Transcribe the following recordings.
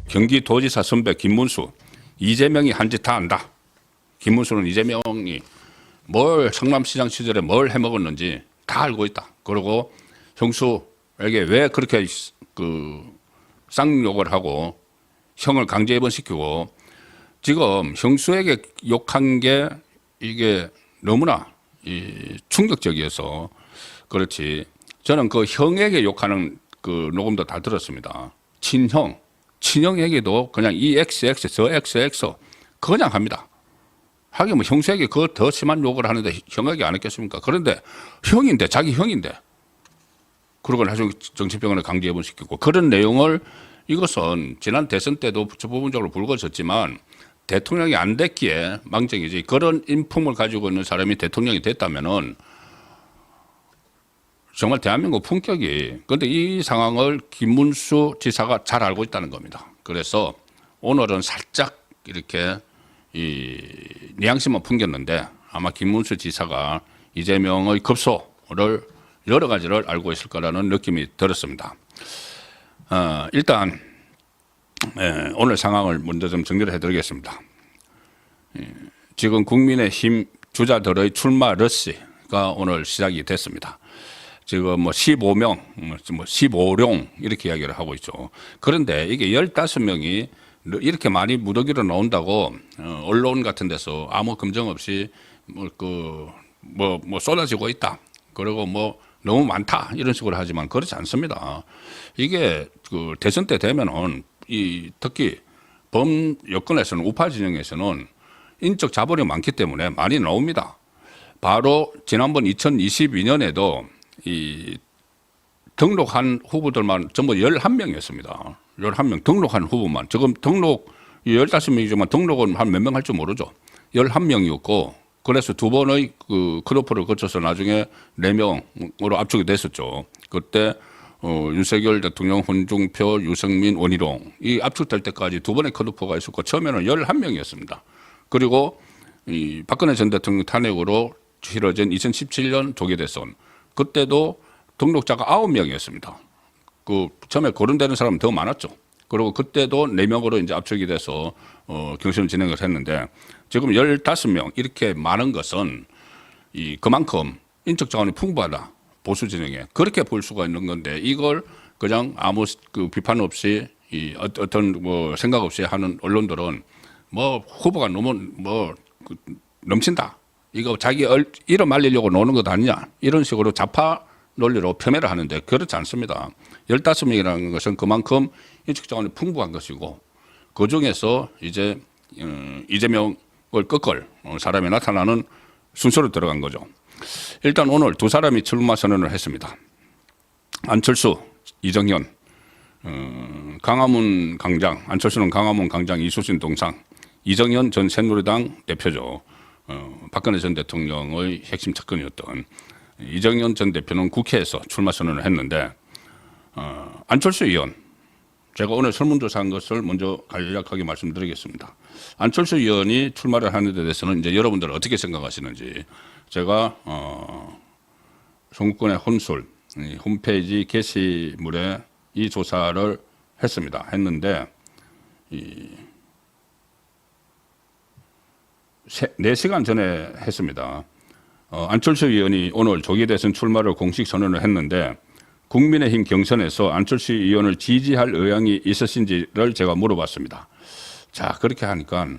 경기도지사 선배 김문수, 이재명이 한 짓 다 안다. 김문수는 이재명이 뭘 성남시장 시절에 뭘 해먹었는지 다 알고 있다. 그리고 형수에게 왜 그렇게 그 쌍욕을 하고 형을 강제 입원시키고 지금 형수에게 욕한 게 이게 너무나 충격적이어서 그렇지. 저는 그 형에게 욕하는 그 녹음도 다 들었습니다. 친형에게도 그냥 이 XX 저 XX 그냥 합니다. 하긴 뭐 형수에게 그 더 심한 욕을 하는데 형에게 안 했겠습니까? 그런데 형인데 자기 형인데 그러고 나중에 정치병원에 강제 입원시키고 그런 내용을 이것은 지난 대선 때도 부분적으로 불거졌지만 대통령이 안 됐기에 망정이지 그런 인품을 가지고 있는 사람이 대통령이 됐다면은 정말 대한민국 품격이 그런데 이 상황을 김문수 지사가 잘 알고 있다는 겁니다. 그래서 오늘은 살짝 이렇게 이 뉘앙스만 풍겼는데 아마 김문수 지사가 이재명의 급소를 여러 가지를 알고 있을 거라는 느낌이 들었습니다. 일단 오늘 상황을 먼저 좀 정리를 해드리겠습니다. 지금 국민의힘 주자들의 출마 러시가 오늘 시작이 됐습니다. 지금 뭐 15명, 뭐 15룡 이렇게 이야기를 하고 있죠. 그런데 이게 15명이 이렇게 많이 무더기로 나온다고 언론 같은 데서 아무 검증 없이 뭐 쏟아지고 있다. 그리고 뭐 너무 많다 이런 식으로 하지만 그렇지 않습니다. 이게 그 대선 때 되면은 특히 범 여권에서는 우파 진영에서는 인적 자본이 많기 때문에 많이 나옵니다. 바로 지난번 2022년에도 이 등록한 후보들만 전부 11명이었습니다. 11명 등록한 후보만. 지금 등록 15명이지만 등록은 한 몇 명 할 줄 모르죠. 11명이었고 그래서 두 번의 그 컷오프를 거쳐서 나중에 4명으로 압축이 됐었죠. 그때 윤석열 대통령, 홍준표, 유승민, 원희룡 이 압축될 때까지 두 번의 컷오프가 있었고 처음에는 11명이었습니다. 그리고 이 박근혜 전 대통령 탄핵으로 치러진 2017년 조계 대선 그때도 등록자가 9명이었습니다. 그 처음에 거론되는 사람은 더 많았죠. 그리고 그때도 4명으로 이제 압축이 돼서 경선을 진행을 했는데 지금 15명 이렇게 많은 것은 그만큼 인적 자원이 풍부하다. 보수 진영에 그렇게 볼 수가 있는 건데 이걸 그냥 아무 그 비판 없이 어떤 뭐 생각 없이 하는 언론들은 뭐 후보가 너무 넘친다. 이거 자기 이름 알리려고 노는 것 아니냐. 이런 식으로 좌파 논리로 폄훼를 하는데 그렇지 않습니다. 15명이라는 것은 그만큼 인적 자원이 풍부한 것이고 그 중에서 이제 이재명을 꺾을 사람이 나타나는 순서로 들어간 거죠. 일단 오늘 두 사람이 출마 선언을 했습니다. 안철수, 이정현, 강화문 광장, 안철수는 강화문 광장 이수신 동상, 이정현 전 새누리당 대표죠. 박근혜 전 대통령의 핵심 측근이었던 이정현 전 대표는 국회에서 출마 선언을 했는데 안철수 의원, 제가 오늘 설문조사한 것을 먼저 간략하게 말씀드리겠습니다. 안철수 의원이 출마를 하는 데 대해서는 이제 여러분들 어떻게 생각하시는지 제가 송구권의 혼술 홈페이지 게시물에 이 조사를 했는데 4시간 전에 했습니다. 안철수 의원이 오늘 조기 대선 출마를 공식 선언을 했는데 국민의힘 경선에서 안철수 의원을 지지할 의향이 있으신지를 제가 물어봤습니다. 자, 그렇게 하니까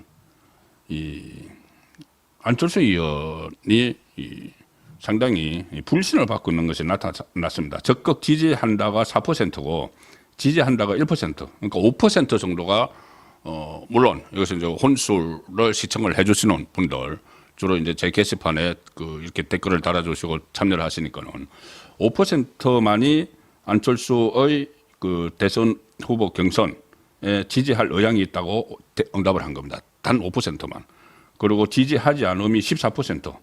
안철수 의원이 상당히 불신을 받고 있는 것이 나타났습니다. 적극 지지한다가 4%고 지지한다가 1%, 그러니까 5% 정도가 물론 이것은 이제 혼술을 시청을 해주시는 분들 주로 이제 제 게시판에 이렇게 댓글을 달아주시고 참여를 하시니까는 5%만이 안철수의 그 대선 후보 경선에 지지할 의향이 있다고 응답을 한 겁니다. 단 5%만. 그리고 지지하지 않음이 14%.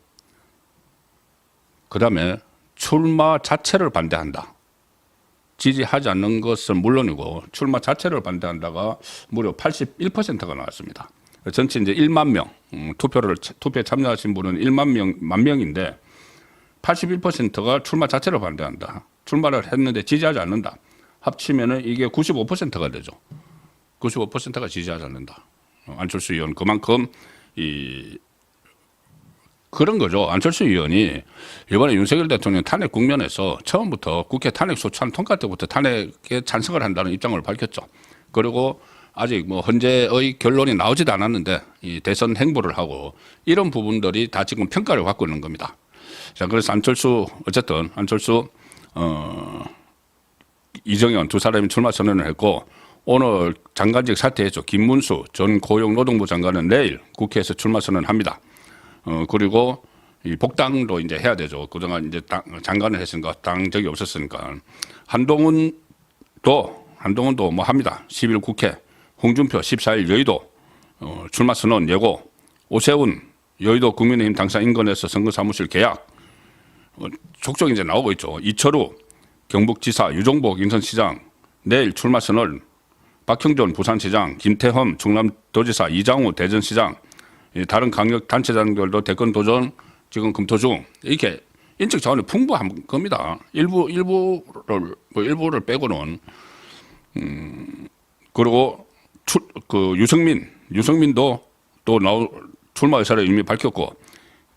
그 다음에 출마 자체를 반대한다. 지지하지 않는 것은 물론이고 출마 자체를 반대한다가 무려 81%가 나왔습니다. 전체 이제 1만 명 투표에 참여하신 분은 1만 명인데 81%가 출마 자체를 반대한다. 출마를 했는데 지지하지 않는다. 합치면은 이게 95%가 되죠. 95%가 지지하지 않는다. 안철수 의원 그만큼 그런 거죠. 안철수 의원이 이번에 윤석열 대통령 탄핵 국면에서 처음부터 국회 탄핵 소추안 통과 때부터 탄핵에 찬성을 한다는 입장을 밝혔죠. 그리고 아직 뭐 헌재의 결론이 나오지도 않았는데 이 대선 행보를 하고 이런 부분들이 다 지금 평가를 받고 있는 겁니다. 자, 그래서 어쨌든 안철수, 이정현 두 사람이 출마 선언을 했고 오늘 장관직 사퇴했죠. 김문수 전 고용노동부 장관은 내일 국회에서 출마 선언합니다. 그리고 이 복당도 이제 해야 되죠. 그동안 이제 장관을 했으니까 당 적이 없었으니까. 한동훈도 뭐 합니다. 10일 국회, 홍준표 14일 여의도 출마 선언 예고, 오세훈 여의도 국민의힘 당사 인근에서 선거사무실 계약, 족족 이제 나오고 있죠. 이철우 경북지사, 유종복 인천시장 내일 출마 선언, 박형준 부산시장, 김태흠 충남도지사, 이장우 대전시장, 다른 강력 단체장들도 대권 도전 지금 검토 중. 이렇게 인적 자원이 풍부한 겁니다. 일부를 빼고는 그리고 유승민도 또 출마 의사를 이미 밝혔고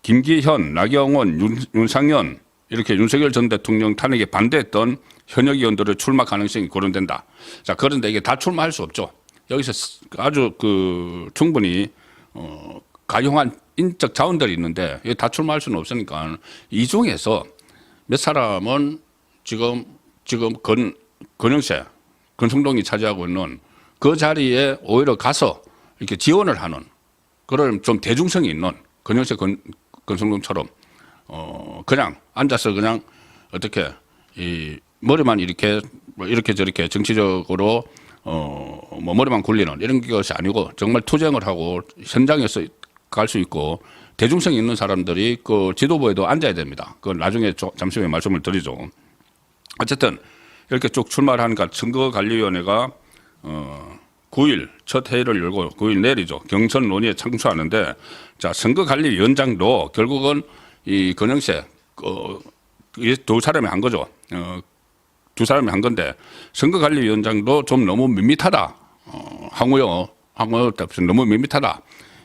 김기현, 나경원, 윤상현 이렇게 윤석열 전 대통령 탄핵에 반대했던 현역 의원들의 출마 가능성이 거론된다. 자, 그런데 이게 다 출마할 수 없죠. 여기서 아주 충분히 가용한 인적 자원들이 있는데 다 출마할 수는 없으니까 이 중에서 몇 사람은 지금 권성동이 차지하고 있는 그 자리에 오히려 가서 이렇게 지원을 하는 그런 좀 대중성이 있는 권영세 권성동처럼 그냥 앉아서 그냥 어떻게 이 머리만 이렇게 저렇게 정치적으로 뭐 머리만 굴리는 이런 것이 아니고 정말 투쟁을 하고 현장에서 갈 수 있고 대중성이 있는 사람들이 그 지도부에도 앉아야 됩니다. 그건 나중에 잠시 후에 말씀을 드리죠. 어쨌든 이렇게 쭉 출마를 하니까 선거관리위원회가 9일 첫 회의를 열고 9일 내일이죠. 경선 논의에 참석하는데 자, 선거관리위원장도 결국은 이 권영세 두 사람이 한 거죠. 두 사람이 한 건데 선거관리위원장도 좀 너무 밋밋하다. 항우요 너무 밋밋하다.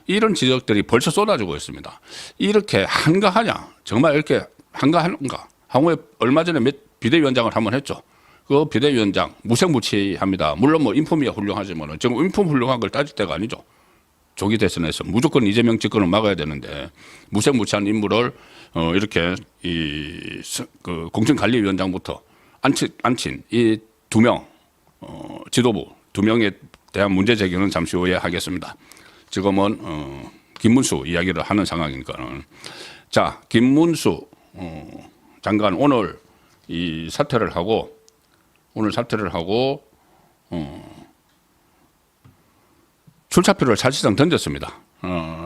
이런 지적들이 벌써 쏟아지고 있습니다. 이렇게 한가하냐? 정말 이렇게 한가한가? 항우에 얼마 전에 비대위원장을 한번 했죠. 그 비대위원장 무색무취합니다. 물론 뭐 인품이 훌륭하지만 지금 인품 훌륭한 걸 따질 때가 아니죠. 조기 대선에서 무조건 이재명 집권을 막아야 되는데 무색무취한 인물을 이렇게 그 공천관리위원장부터 앉힌 이 두 명 지도부 두 명에 대한 문제 제기는 잠시 후에 하겠습니다. 지금은 김문수 이야기를 하는 상황이니까는 자, 김문수 장관 오늘 사퇴를 하고 출사표를 사실상 던졌습니다.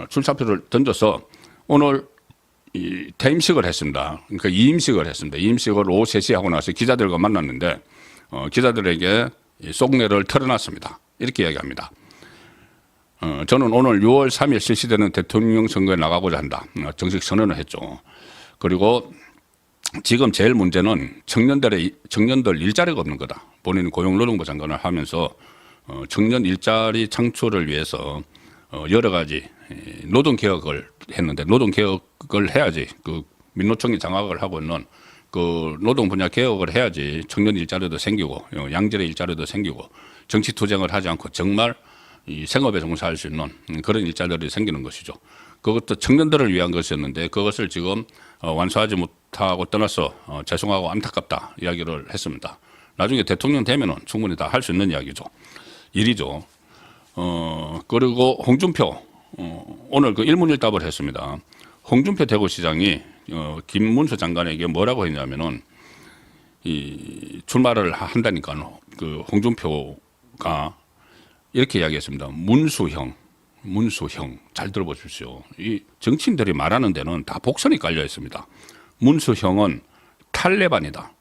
출사표를 던져서 오늘 퇴임식을 했습니다. 그러니까 이임식을 했습니다. 이임식을 오후 3시에 하고 나서 기자들과 만났는데 기자들에게 속내를 털어놨습니다. 이렇게 이야기합니다. 저는 오늘 6월 3일 실시되는 대통령 선거에 나가고자 한다. 정식 선언을 했죠. 그리고 지금 제일 문제는 청년들 일자리가 없는 거다. 본인은 고용노동부 장관을 하면서 청년 일자리 창출을 위해서 여러 가지 노동개혁을 했는데 노동개혁을 해야지 그 민노총이 장악을 하고 있는 그 노동 분야 개혁을 해야지 청년 일자리도 생기고 양질의 일자리도 생기고 정치 투쟁을 하지 않고 정말 이 생업에 종사할 수 있는 그런 일자리들이 생기는 것이죠. 그것도 청년들을 위한 것이었는데 그것을 지금 완수하지 못하고 떠나서 죄송하고 안타깝다 이야기를 했습니다. 나중에 대통령 되면은 충분히 다 할 수 있는 이야기죠. 일이죠. 그리고 홍준표 오늘 그 일문일답을 했습니다. 홍준표 대구시장이 김문수 장관에게 뭐라고 했냐면은 이 출마를 한다니까 그 홍준표가 이렇게 이야기했습니다. 문수형 잘 들어보십시오. 이 정치인들이 말하는 데는 다 복선이 깔려 있습니다. 문수형은 탈레반이다.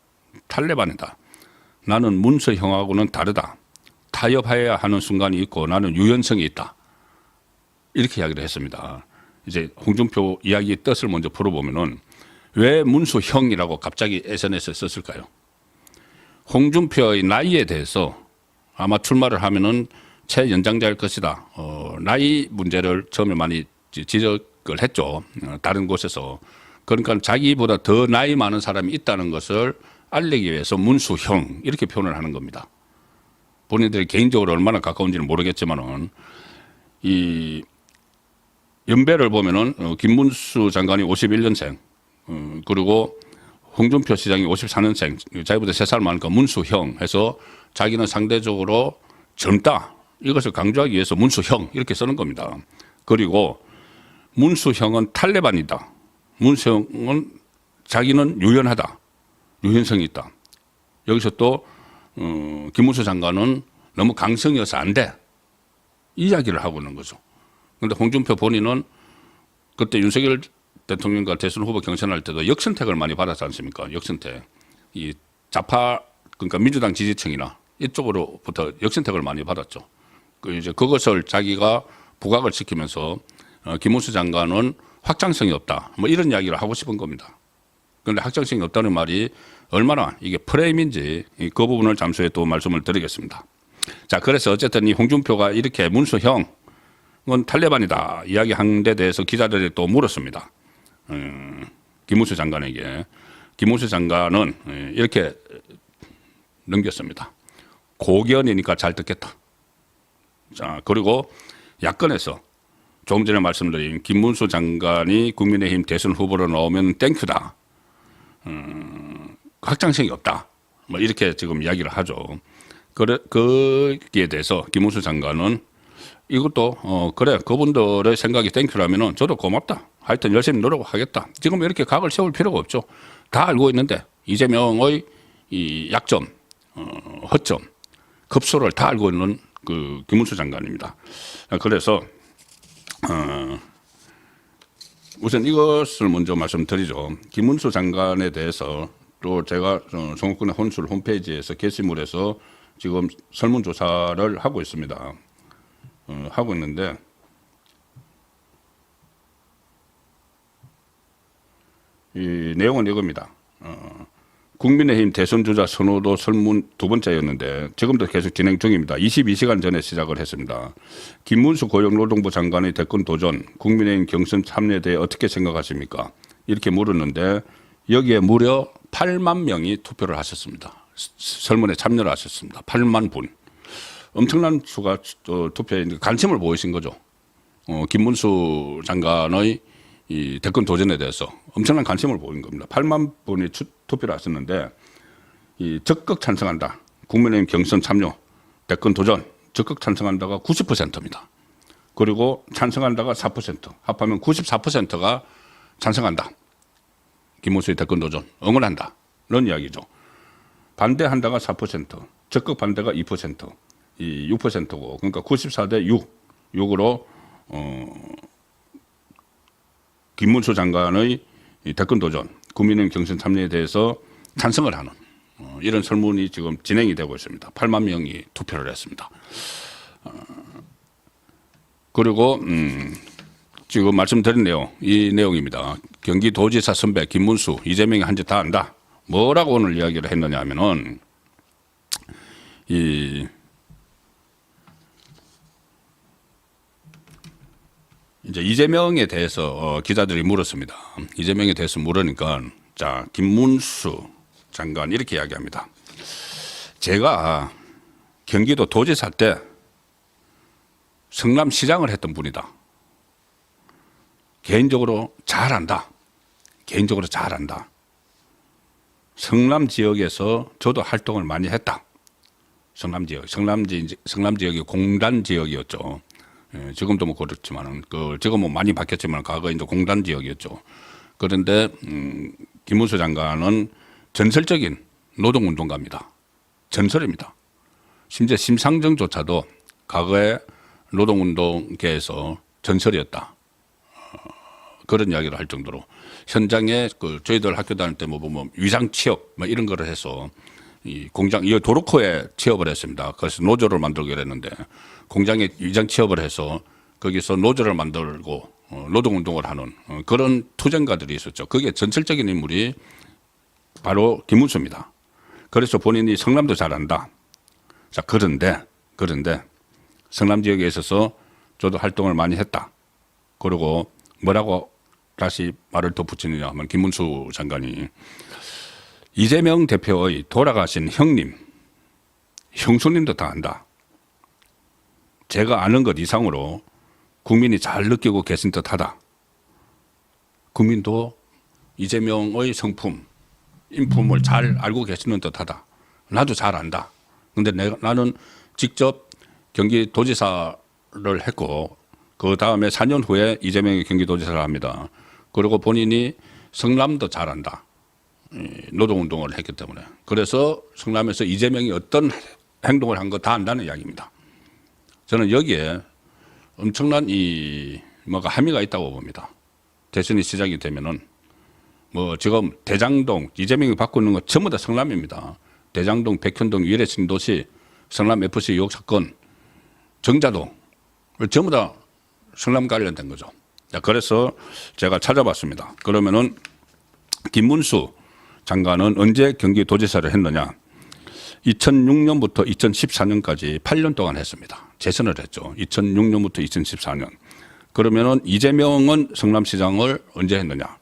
나는 문수형하고는 다르다. 타협해야 하는 순간이 있고 나는 유연성이 있다. 이렇게 이야기를 했습니다. 이제 홍준표 이야기의 뜻을 먼저 풀어보면은 왜 문수형이라고 갑자기 SNS에 썼을까요? 홍준표의 나이에 대해서 아마 출마를 하면은 최연장자일 것이다. 나이 문제를 처음에 많이 지적을 했죠. 다른 곳에서. 그러니까 자기보다 더 나이 많은 사람이 있다는 것을 알리기 위해서 문수형 이렇게 표현을 하는 겁니다. 본인들이 개인적으로 얼마나 가까운지는 모르겠지만은 이 연배를 보면은 김문수 장관이 51년생, 그리고 홍준표 시장이 54년생, 자기보다 3살 많으니까 문수형 해서 자기는 상대적으로 젊다. 이것을 강조하기 위해서 문수형 이렇게 쓰는 겁니다. 그리고 문수형은 탈레반이다. 문수형은 자기는 유연하다. 유연성이 있다. 여기서 또 김문수 장관은 너무 강성이어서 안 돼. 이 이야기를 하고 있는 거죠. 그런데 홍준표 본인은 그때 윤석열 대통령과 대선 후보 경선할 때도 역선택을 많이 받았지 않습니까? 역선택. 이 좌파, 그러니까 민주당 지지층이나 이쪽으로부터 역선택을 많이 받았죠. 이제 그것을 자기가 부각을 시키면서 김문수 장관은 확장성이 없다. 뭐 이런 이야기를 하고 싶은 겁니다. 그런데 확장성이 없다는 말이 얼마나 이게 프레임인지 그 부분을 잠시 후에 또 말씀을 드리겠습니다. 자, 그래서 어쨌든 이 홍준표가 이렇게 문수형은 탈레반이다 이야기한 데 대해서 기자들이 또 물었습니다. 김문수 장관에게. 김문수 장관은 이렇게 넘겼습니다. 고견이니까 잘 듣겠다. 자, 그리고 야권에서 조금 전에 말씀드린 김문수 장관이 국민의힘 대선 후보로 나오면 땡큐다. 확장성이 없다. 뭐 이렇게 지금 이야기를 하죠. 거기에 대해서 김문수 장관은 이것도 그래 그분들의 생각이 땡큐라면은 저도 고맙다. 하여튼 열심히 노력하겠다. 지금 이렇게 각을 세울 필요가 없죠. 다 알고 있는데 이재명의 이 약점, 허점, 급소를 다 알고 있는 그 김문수 장관입니다. 그래서 우선 이것을 먼저 말씀드리죠. 김문수 장관에 대해서 또 제가 정권의 혼술 홈페이지에서 게시물에서 지금 설문조사를 하고 있습니다. 하고 있는데 이 내용은 이겁니다. 국민의힘 대선주자 선호도 설문 두 번째였는데 지금도 계속 진행 중입니다. 22시간 전에 시작을 했습니다. 김문수 고용노동부 장관의 대권 도전, 국민의힘 경선 참여에 대해 어떻게 생각하십니까? 이렇게 물었는데 여기에 무려 8만 명이 투표를 하셨습니다. 설문에 참여를 하셨습니다. 8만 분. 엄청난 수가 투표에 관심을 보이신 거죠. 김문수 장관의 이 대권 도전에 대해서 엄청난 관심을 보인 겁니다. 8만 분이 투표를 하셨는데 이 적극 찬성한다. 국민의힘 경선 참여, 대권 도전 적극 찬성한다가 90%입니다. 그리고 찬성한다가 4%, 합하면 94%가 찬성한다. 김문수의 대권 도전 응원한다. 이런 이야기죠. 반대한다가 4%, 적극 반대가 2%, 이 6%고 그러니까 94대 6으로 김문수 장관의 대권 도전, 국민의힘 경선 참여에 대해서 찬성을 하는 이런 설문이 지금 진행이 되고 있습니다. 8만 명이 투표를 했습니다. 그리고 지금 말씀드린 내용, 이 내용입니다. 경기도지사 선배 김문수, 이재명이 한 짓 다 안다. 뭐라고 오늘 이야기를 했느냐 하면은 이제 이재명에 대해서 기자들이 물었습니다. 이재명에 대해서 물으니까 자, 김문수 장관 이렇게 이야기합니다. 제가 경기도 도지사 때 성남시장을 했던 분이다. 개인적으로 잘한다. 개인적으로 잘한다. 성남 지역에서 저도 활동을 많이 했다. 성남 지역이 공단 지역이었죠. 예, 지금도 뭐 그렇지만은 지금 뭐 많이 바뀌었지만 과거에 이제 공단 지역이었죠. 그런데 김문수 장관은 전설적인 노동운동가입니다. 전설입니다. 심지어 심상정조차도 과거에 노동운동계에서 전설이었다. 그런 이야기를 할 정도로 현장에 저희들 학교 다닐 때 뭐 보면 위장 취업 뭐 이런 거를 해서 이 공장 이 도로코에 취업을 했습니다. 그래서 노조를 만들기로 했는데 공장에 위장 취업을 해서 거기서 노조를 만들고 노동운동을 하는 그런 투쟁가들이 있었죠. 그게 전설적인 인물이 바로 김문수입니다. 그래서 본인이 성남도 잘한다. 자, 그런데 성남 지역에 있어서 저도 활동을 많이 했다. 그리고 뭐라고 다시 말을 덧붙이느냐 하면 김문수 장관이 이재명 대표의 돌아가신 형님, 형수님도 다 안다. 제가 아는 것 이상으로 국민이 잘 느끼고 계신 듯하다. 국민도 이재명의 성품, 인품을 잘 알고 계시는 듯하다. 나도 잘 안다. 근데 나는 직접 경기도지사를 했고 그 다음에 4년 후에 이재명이 경기도지사를 합니다. 그리고 본인이 성남도 잘 안다. 노동운동을 했기 때문에. 그래서 성남에서 이재명이 어떤 행동을 한 거 다 안다는 이야기입니다. 저는 여기에 엄청난 뭐가 함의가 있다고 봅니다. 대선이 시작이 되면은 지금 대장동 이재명이 받고 있는 거 전부 다 성남입니다. 대장동, 백현동, 위례 신도시, 성남 FC 의혹 사건, 정자동 전부 다 성남 관련된 거죠. 자, 그래서 제가 찾아봤습니다. 그러면은 김문수 장관은 언제 경기도지사를 했느냐? 2006년부터 2014년까지 8년 동안 했습니다. 재선을 했죠. 2006년부터 2014년. 그러면은 이재명은 성남시장을 언제 했느냐?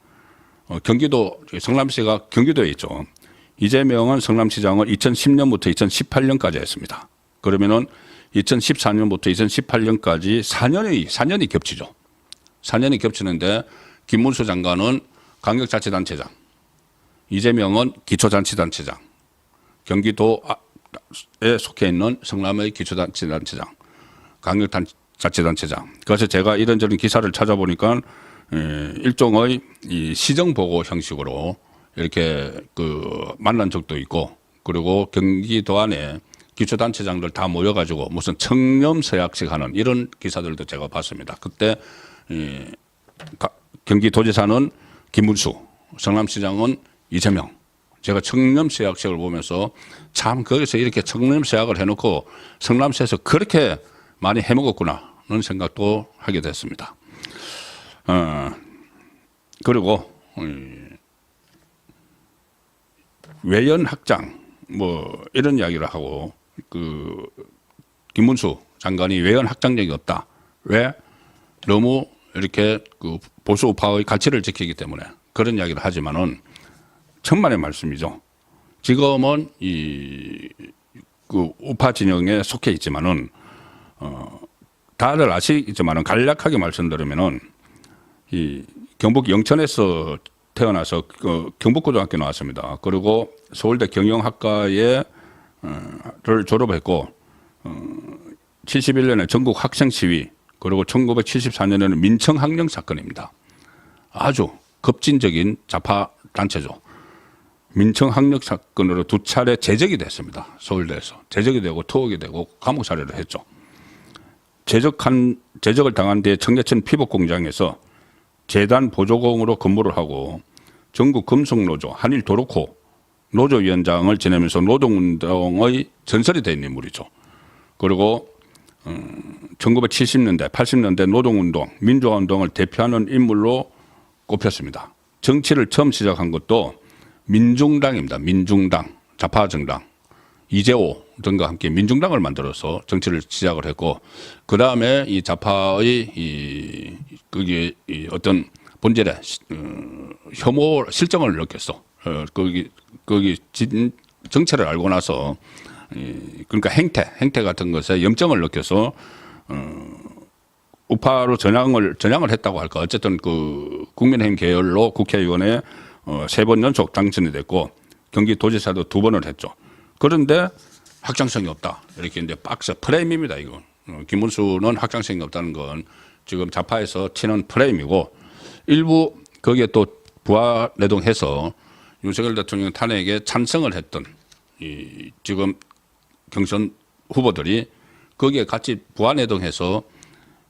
경기도 성남시가 경기도에 있죠. 이재명은 성남시장을 2010년부터 2018년까지 했습니다. 그러면은 2014년부터 2018년까지 4년이 겹치죠. 4년이 겹치는데 김문수 장관은 광역자치단체장, 이재명은 기초자치단체장, 경기도에 속해 있는 성남의 기초자치단체장, 광역자치단체장. 그래서 제가 이런저런 기사를 찾아보니까 일종의 이 시정보고 형식으로 이렇게 만난 적도 있고, 그리고 경기도 안에 기초단체장들 다 모여가지고 무슨 청렴서약식 하는 이런 기사들도 제가 봤습니다. 그때 경기도지사는 김문수, 성남시장은 이재명. 제가 청렴서약식을 보면서 참 거기서 이렇게 청렴서약을 해놓고 성남시에서 그렇게 많이 해먹었구나는 생각도 하게 됐습니다. 그리고 외연 확장 이런 이야기를 하고 김문수 장관이 외연 확장력이 없다. 왜? 너무 이렇게 보수 우파의 가치를 지키기 때문에 그런 이야기를 하지만은 천만의 말씀이죠. 지금은 우파 진영에 속해 있지만은 다들 아시겠지만은 간략하게 말씀드리면은 경북 영천에서 태어나서 경북고등학교 나왔습니다. 그리고 서울대 경영학과를 졸업했고 71년에 전국 학생 시위, 그리고 1974년에는 민청학령 사건입니다. 아주 급진적인 좌파 단체죠. 민청학령 사건으로 2차례 제적이 됐습니다. 서울대에서 제적이 되고 투옥이 되고 감옥 살해를 했죠. 제적을 당한 뒤에 청계천 피복공장에서 재단 보조공으로 근무를 하고 전국 금속노조 한일 도로코 노조위원장을 지내면서 노동운동의 전설이 된 인물이죠. 그리고 1970년대 80년대 노동운동 민주화운동을 대표하는 인물로 꼽혔습니다. 정치를 처음 시작한 것도 민중당입니다. 민중당, 좌파정당, 이재호 등과 함께 민중당을 만들어서 정치를 시작을 했고, 그 다음에 이 좌파의 거기에 어떤 본질의 혐오 실정을 느꼈어. 거기 정체를 알고 나서 그러니까 행태 같은 것에 염증을 느껴서 우파로 전향을 했다고 할까. 어쨌든 국민의힘 계열로 국회의원에 3번 연속 당선이 됐고 경기도지사도 2번을 했죠. 그런데 확장성이 없다. 이렇게 이제 박스 프레임입니다. 이건 김문수는 확장성이 없다는 건 지금 좌파에서 치는 프레임이고, 일부 거기에 또 부하 내동해서 윤석열 대통령 탄핵에 찬성을 했던 지금 경선 후보들이 거기에 같이 부하 내동해서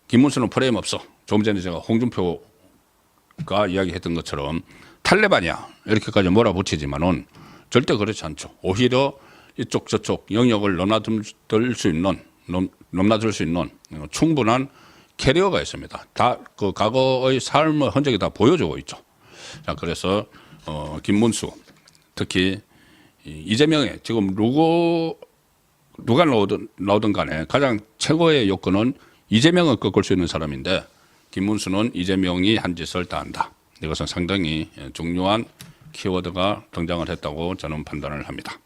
김문수는 프레임 없어. 조금 전에 제가 홍준표가 이야기했던 것처럼 탈레반이야 이렇게까지 몰아붙이지만은 절대 그렇지 않죠. 오히려 이쪽 저쪽 영역을 넘나들 수 있는 충분한 캐리어가 있습니다. 다 그 과거의 삶의 흔적이 다 보여주고 있죠. 자, 그래서 김문수 특히 이재명의 지금 누가 나오든 간에 가장 최고의 요건은 이재명을 꺾을 수 있는 사람인데 김문수는 이재명이 한 짓을 다 한다. 이것은 상당히 중요한 키워드가 등장을 했다고 저는 판단을 합니다.